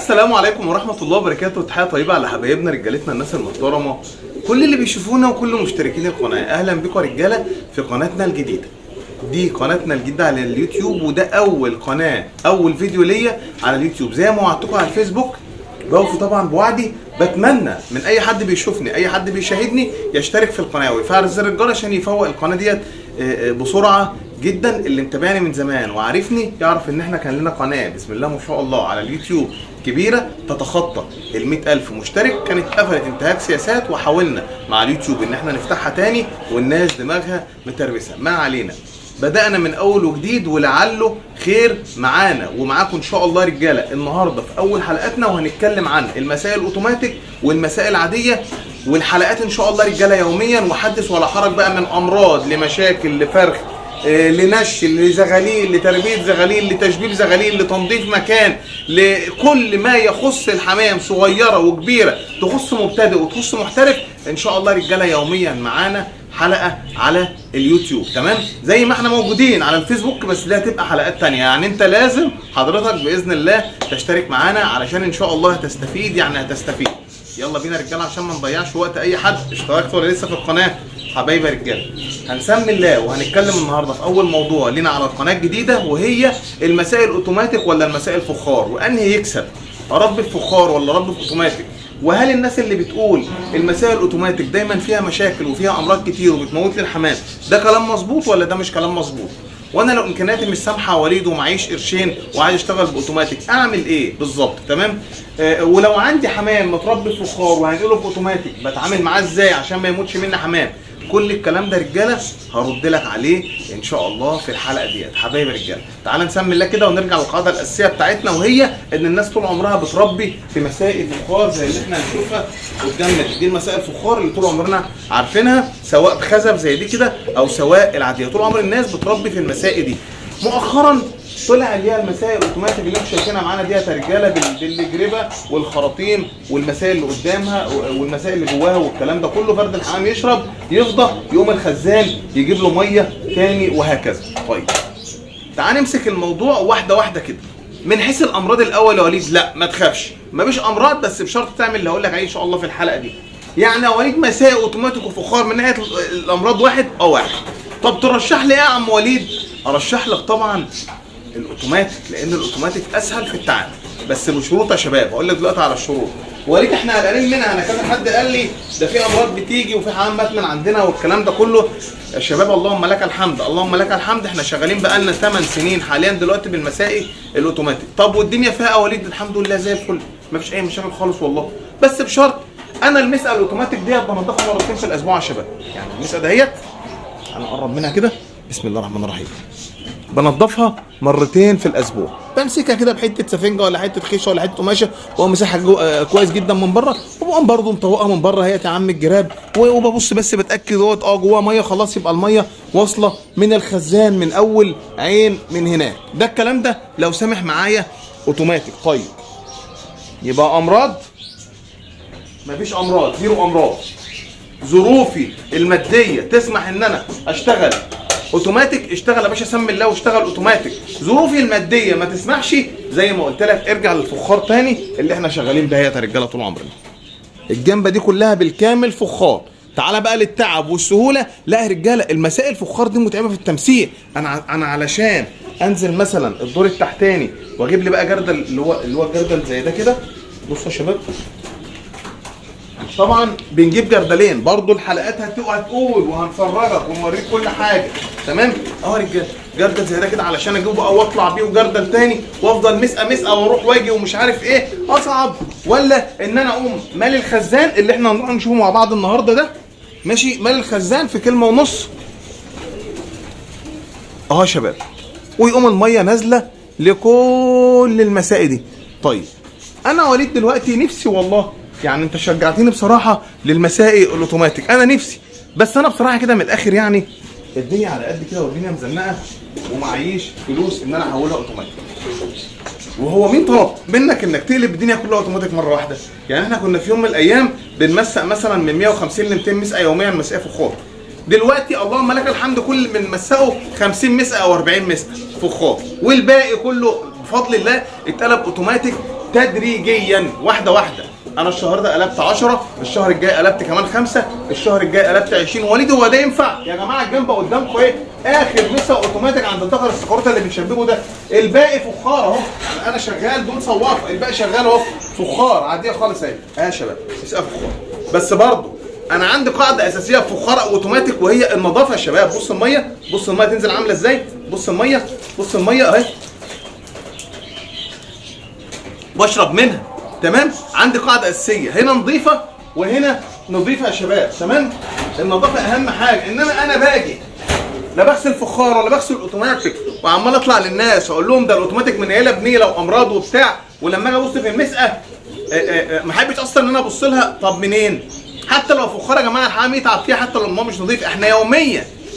السلام عليكم ورحمة الله وبركاته. تحية طيبة على حبايبنا رجالتنا الناس المحترمة، كل اللي بيشوفونا وكل مشتركين القناة. أهلا بكم رجالة في قناتنا الجديدة. دي قناتنا الجديدة على اليوتيوب، وده أول قناة أول فيديو ليا على اليوتيوب. زي ما وعدتكم على الفيسبوك بوفي طبعا بوعدي. بتمنى من أي حد بيشوفني أي حد بيشاهدني يشترك في القناة ويفعل زر الجرس عشان يفوق القناة ديت بسرعة جدا. اللي متابعني من زمان وعارفني يعرف ان احنا كان لنا قناه بسم الله ما شاء الله على اليوتيوب كبيره تتخطى ال 100,000 مشترك. كانت قفلت انتهاك سياسات وحاولنا مع اليوتيوب ان احنا نفتحها تاني والناس دماغها متربسه. ما علينا، بدأنا من اول وجديد ولعله خير معانا ومعاكم ان شاء الله رجاله. النهارده في اول حلقاتنا وهنتكلم عن المسائل الاوتوماتيك والمسائل العاديه، والحلقات ان شاء الله رجاله يوميا. وحدث ولا حرج بقى، من امراض لمشاكل لفرخ لنش لزغاليل لتربيه زغاليل لتشبيب زغاليل لتنظيف مكان، لكل ما يخص الحمام صغيره وكبيره، تخص مبتدئ وتخص محترف. ان شاء الله رجاله يوميا معانا حلقه على اليوتيوب، تمام؟ زي ما احنا موجودين على الفيسبوك، بس دي هتبقى حلقات تانية. يعني انت لازم حضرتك باذن الله تشترك معانا علشان ان شاء الله هتستفيد، يعني هتستفيد. يلا بينا رجاله عشان ما نضيعش وقت اي حد. اشتركت ولا لسه في القناه؟ حبايبي رجاله، هنسمي الله وهنتكلم النهارده في اول موضوع لينا على القناه الجديده، وهي المسائل الاوتوماتيك ولا المسائل الفخار، وانهي يكسب، رب الفخار ولا رب الاوتوماتيك؟ وهل الناس اللي بتقول المسائل الاوتوماتيك دايما فيها مشاكل وفيها امراض كتير وبتموت لي الحمام، ده كلام مظبوط ولا ده مش كلام مظبوط؟ وانا لو امكانياتي مش سامحه وليد ومعيش قرشين وعايز اشتغل باوتوماتيك اعمل ايه بالظبط؟ تمام. ولو عندي حمام متربي فخار وهنقله باوتوماتيك بتعامل معاه ازاي عشان ما يموتش مني حمام؟ كل الكلام ده رجاله هرد لك عليه ان شاء الله في الحلقه ديت. حبايبي رجاله، تعال نسمي الله كده ونرجع للقاعده الاساسيه بتاعتنا، وهي ان الناس طول عمرها بتربي في مسائل فخار زي اللي احنا هنشوفها قدامنا. دي المسائل الفخار اللي طول عمرنا عارفينها، سواء بخزف زي دي كده او سواء العاديه. طول عمر الناس بتربي في المسائل دي. مؤخرا طلع اللي هي المسائل الاوتوماتيك اللي انتم شايفينها معانا ديت يا رجاله، بالجريبه والخراطيم والمسائل اللي قدامها والمسائل اللي جواها والكلام ده كله. فرد الحمام يشرب يفضى، يقوم الخزان يجيب له ميه تاني وهكذا. طيب تعال نمسك الموضوع واحده واحده كده. من حيث الامراض الاول يا وليد، لا ما تخافش، مفيش امراض، بس بشرط تعمل اللي هقول لك عليه ان شاء الله في الحلقه دي. يعني يا وليد مسائل اوتوماتيك وفخار من ناحيه الامراض واحد. طب ترشح لي ايه يا عم وليد؟ ارشح لك طبعا الاوتوماتيك، لان الاوتوماتيك اسهل في التعامل، بس بشروط يا شباب. هقول لك دلوقتي على الشروط. وليد احنا قلقانين منها، انا كذا حد قال لي ده في امراض بتيجي وفي حمام مات من عندنا والكلام ده كله. يا شباب اللهم لك الحمد، اللهم لك الحمد، احنا شغالين بقالنا 8 سنين حاليا دلوقتي بالمسائل الاوتوماتيك. طب والدنيا فيها يا وليد؟ الحمد لله زي الفل، مفيش اي مشاكل خالص والله، بس بشرط انا المسألة الاوتوماتيك ديت بنضفها مرتين في الاسبوع يا شباب. يعني المسألة ديت انا اقرب منها كده، بسم الله الرحمن الرحيم، بنضفها مرتين في الاسبوع. بمسكها كده بحته سفنجه ولا حته خيشه ولا حته قماشه، واقوم مسحها كويس جدا من بره، وبقوم برضه مطوقها من بره اهي يا عم الجراب، وببص بس بتاكد اهوت جواها ميه خلاص، يبقى الميه واصله من الخزان من اول عين من هناك. ده الكلام ده لو سامح معايا اوتوماتيك. طيب يبقى امراض؟ مفيش امراض، زيرو امراض. ظروفي الماديه تسمح ان انا اشتغل اوتوماتيك، اشتغل يا باشا سمي الله واشتغل اوتوماتيك. ظروفي الماديه ما تسمحش، زي ما قلت لك ارجع للفخار تاني اللي احنا شغالين بها يا رجاله طول عمرنا. الجنبه دي كلها بالكامل فخار. تعالى بقى للتعب والسهوله. لا يا رجاله، المسائل الفخار دي متعبه في التمسيح. انا علشان انزل مثلا الدور التحتاني واجيب لي بقى جردل اللي هو جردل زي ده كده. بصوا يا شباب، طبعا بنجيب جردلين برضو، الحلقات هتقول وهنفرجك ونوريك كل حاجه، تمام؟ اهو يا رجاله جردل زي ده كده علشان اجيبه او اطلع بيه، وجردل تاني وافضل مسقه واروح واجي ومش عارف ايه. اصعب ولا ان انا اقوم مالي الخزان اللي احنا هنروح نشوفه مع بعض النهارده ده، ماشي؟ مالي الخزان في كلمه ونص اهو يا شباب، ويقوم الميه نازله لكل المسائل دي. طيب انا وليد دلوقتي نفسي والله، يعني انت شجعتني بصراحه للمسائل الاوتوماتيك، انا نفسي، بس انا بصراحه كده من الاخر يعني الدنيا على قد كده والدنيا مزنقه ومعيش فلوس ان انا احولها اوتوماتيك. وهو مين طلب منك انك تقلب الدنيا كلها اوتوماتيك مره واحده؟ يعني احنا كنا في يوم من الايام بنمسق مثلا من 150 ل 200 مسقه يوميا مسقه فخار. دلوقتي اللهم لك الحمد كل من مسقه 50 مسقه او 40 مسقه فخار، والباقي كله بفضل الله اتقلب اوتوماتيك تدريجيا واحده واحده. انا الشهر ده قلبت 10، الشهر الجاي قلبت كمان 5، الشهر الجاي قلبت 20. وليد هو ده ينفع يا جماعه؟ الجنب قدامكم ايه؟ اخر مسا اوتوماتيك عند الدكر السكروته اللي بنشبكه ده. الباقي فخار اهو، يعني انا شغال دون صوافه، الباقي شغال اهو فخار عاديه خالص اهي. يا شباب مسقه فخار. بس برضه انا عندي قاعده اساسيه في فخار اوتوماتيك وهي النظافه يا شباب. بص الميه، بص الميه تنزل عامله ازاي، بص الميه، بص الميه اهي بشرب منها. تمام؟ عندي قاعده اساسيه هنا نظيفه وهنا نظيفه يا شباب. تمام؟ النظافه اهم حاجه. انما انا باجي لا بغسل فخار ولا بغسل اوتوماتيك وعمال اطلع للناس واقول لهم ده الاوتوماتيك من عيله بنيله وامراض وبتاع، ولما اجي ابص في المسقه ما حبيتش اصلا ان انا ابص لها. طب منين؟ حتى لو فخار يا جماعه الحمام يتعب فيها حتى لو الماء مش نظيف. احنا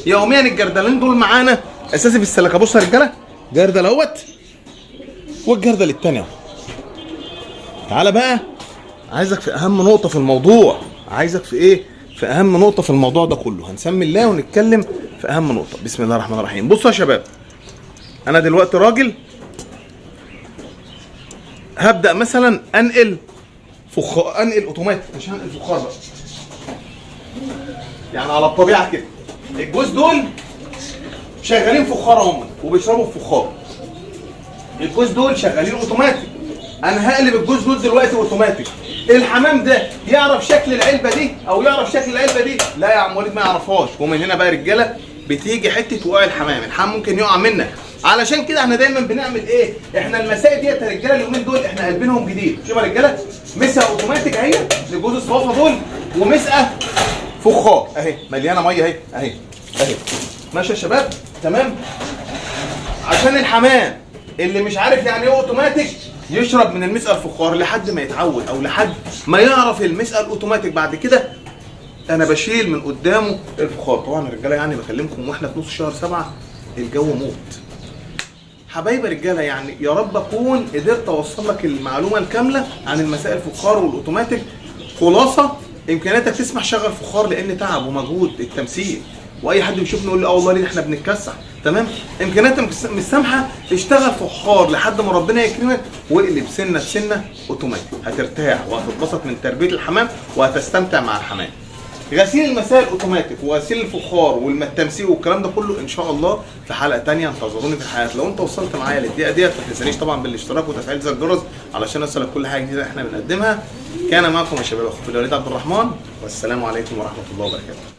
يوميا الجردلين دول معانا اساسي في السلكه. بص يا رجاله، جردل اهوت والجردل الثاني اهو. تعالى بقى، عايزك في اهم نقطه في الموضوع. عايزك في ايه؟ في اهم نقطه في الموضوع ده كله. هنسمي الله ونتكلم في اهم نقطه. بسم الله الرحمن الرحيم. بصوا يا شباب، انا دلوقتي راجل هبدا مثلا انقل اوتوماتيك، مش هنقل فخار بقى، يعني على الطبيعه كده. الجوز دول شغالين فخار هم وبيشربوا فخار. الجوز دول شغالين اوتوماتيك. انا هقلب الجوز دول دلوقتي اوتوماتيك. الحمام ده يعرف شكل العلبه دي او يعرف شكل العلبه دي؟ لا يا عم وليد ما يعرفهاش. ومن هنا بقى يا رجاله بتيجي حته وقع الحمام ممكن يقع منك. علشان كده احنا دايما بنعمل ايه؟ احنا المسائل ديت يا رجاله اليومين دول احنا قلبينهم جديد. شوفوا يا رجاله، مسقه اوتوماتيك اهي لجوز الصوافه دول، ومسقه فخار اهي مليانه ميه اهي. ماشي يا شباب؟ تمام؟ عشان الحمام اللي مش عارف يعني ايه اوتوماتيك يشرب من المسقه الفخار لحد ما يتعود او لحد ما يعرف المسقه الاوتوماتيك. بعد كده انا بشيل من قدامه الفخار. طبعا يا رجاله يعني بكلمكم واحنا في نص شهر 7 الجو موت. حبايبي رجاله، يعني يا رب اكون قدرت اوصل لك المعلومه الكامله عن المسائل الفخار والاوتوماتيك. خلاصه امكانياتك تسمح شغل فخار لان تعب ومجهود التمثيل، واي حد بيشوفني يقول لي اه والله ليه احنا بنتكسح. تمام؟ امكانياتك مش سامحه اشتغل فخار لحد ما ربنا يكرمك واقلب سنه بسنه اوتوماتيك. هترتاح وهتتبسط من تربيه الحمام وهتستمتع مع الحمام. غسيل المسائل اوتوماتيك وغسيل الفخار والتمثيل والكلام ده كله ان شاء الله في حلقه ثانيه. انتظروني في الحلقات. لو انت وصلت معايا للدقيقه ديت ما تنسانيش طبعا بالاشتراك وتفعيل زر الجرس علشان يوصلك كل حاجه جديده احنا بنقدمها. كان معكم يا شباب اخوكم وليد عبد الرحمن، والسلام عليكم ورحمه الله وبركاته.